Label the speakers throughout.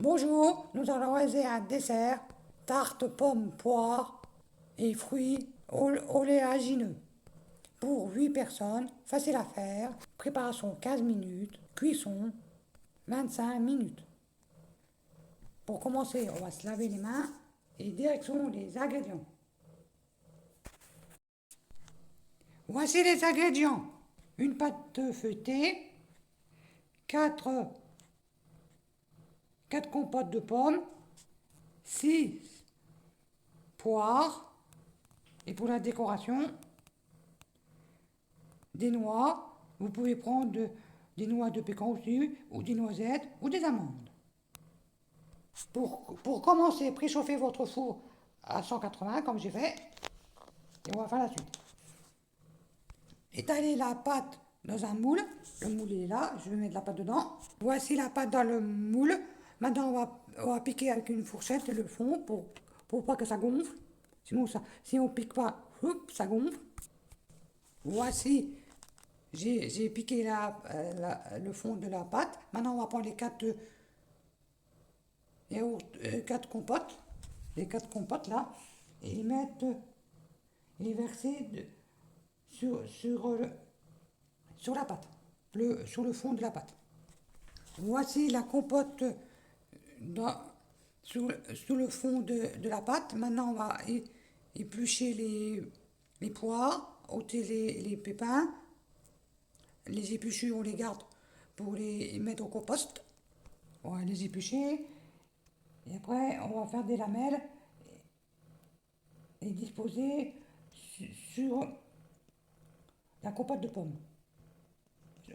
Speaker 1: Bonjour, nous allons réaliser un dessert, tarte pomme poire et fruits oléagineux. Pour 8 personnes, facile à faire, préparation 15 minutes, cuisson 25 minutes. Pour commencer, on va se laver les mains et direction les ingrédients. Voici les ingrédients. Une pâte feuilletée, 4 compotes de pommes, 6 poires, et pour la décoration, des noix. Vous pouvez prendre des noix de pécan aussi, ou des noisettes, ou des amandes. Pour commencer, préchauffez votre four à 180 comme j'ai fait, et on va faire la suite. Étalez la pâte dans un moule. Le moule est là, je vais mettre la pâte dedans. Voici la pâte dans le moule. Maintenant, on va piquer avec une fourchette le fond pour pas que ça gonfle. Sinon, si on pique pas, ça gonfle. Voici, j'ai piqué le fond de la pâte. Maintenant, on va prendre les 4 compotes, les 4 compotes là, et les verser sur la pâte, sur le fond de la pâte. Voici la compote sur le fond de la pâte. Maintenant, on va éplucher les poires, ôter les pépins. Les épluchures, on les garde pour les mettre au compost. On va les éplucher. Et après, on va faire des lamelles et disposer sur la compote de pommes.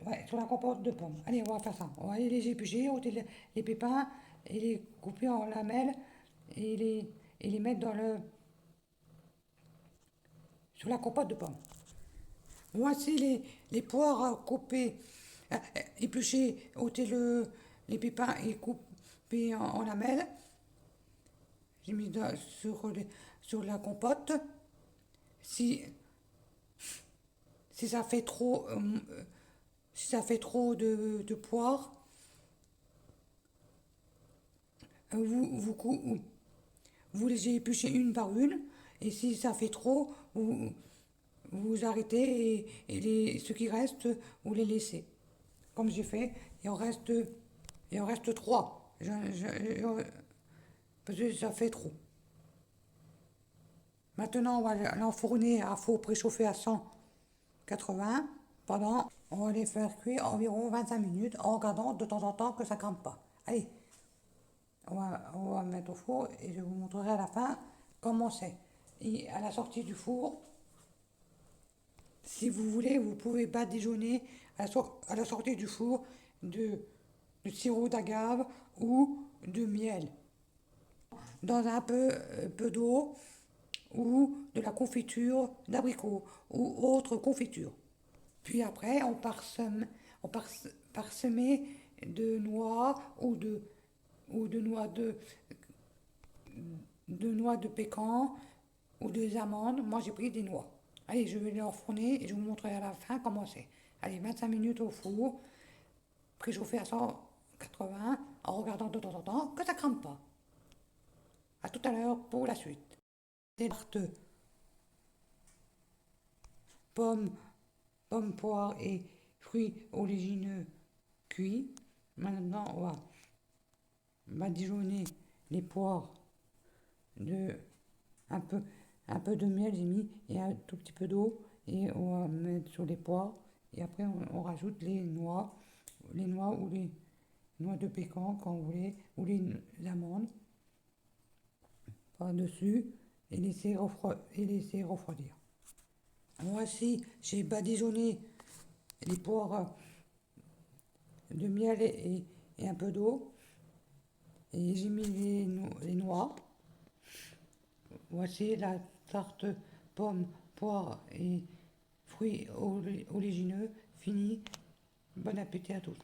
Speaker 1: Ouais, sur la compote de pommes. Allez, on va faire ça. On va aller les éplucher, ôter les pépins et les couper en lamelles et les mettre sur la compote de pommes. Voici les poires coupées, épluchées, ôter les pépins et coupés en lamelles. J'ai mis sur la compote. Si, si ça fait trop, si ça fait trop de poires, vous les épluchez une par une. Et si ça fait trop, vous arrêtez et ce qui reste, vous les laissez. Comme j'ai fait, il en reste 3. Parce que ça fait trop. Maintenant, on va l'enfourner à four préchauffé à 180 on va les faire cuire environ 25 minutes en regardant de temps en temps que ça ne crame pas. Allez, on va mettre au four et je vous montrerai à la fin comment c'est. Et à la sortie du four, si vous voulez, vous pouvez badigeonner à la sortie du four de sirop d'agave ou de miel dans un peu d'eau ou de la confiture d'abricot ou autre confiture. Puis après, on parsemer de noix ou de noix de pécan ou des amandes. Moi, j'ai pris des noix. Allez, je vais les enfourner et je vous montrerai à la fin comment c'est. Allez, 25 minutes au four, préchauffé à 180 en regardant de temps en temps que ça ne crame pas. A tout à l'heure pour la suite. Des tartes pommes, poires et fruits oléagineux cuits. Maintenant, on va badigeonner les poires de un peu de miel, j'ai mis, et un tout petit peu d'eau, et on va mettre sur les poires. Et après, on rajoute les noix ou les noix de pécan quand vous voulez, ou les amandes par-dessus et laisser refroidir. Voici, j'ai badigeonné les poires de miel et un peu d'eau. Et j'ai mis les noix. Voici la tarte pommes, poires et fruits oléagineux finie. Bon appétit à tous.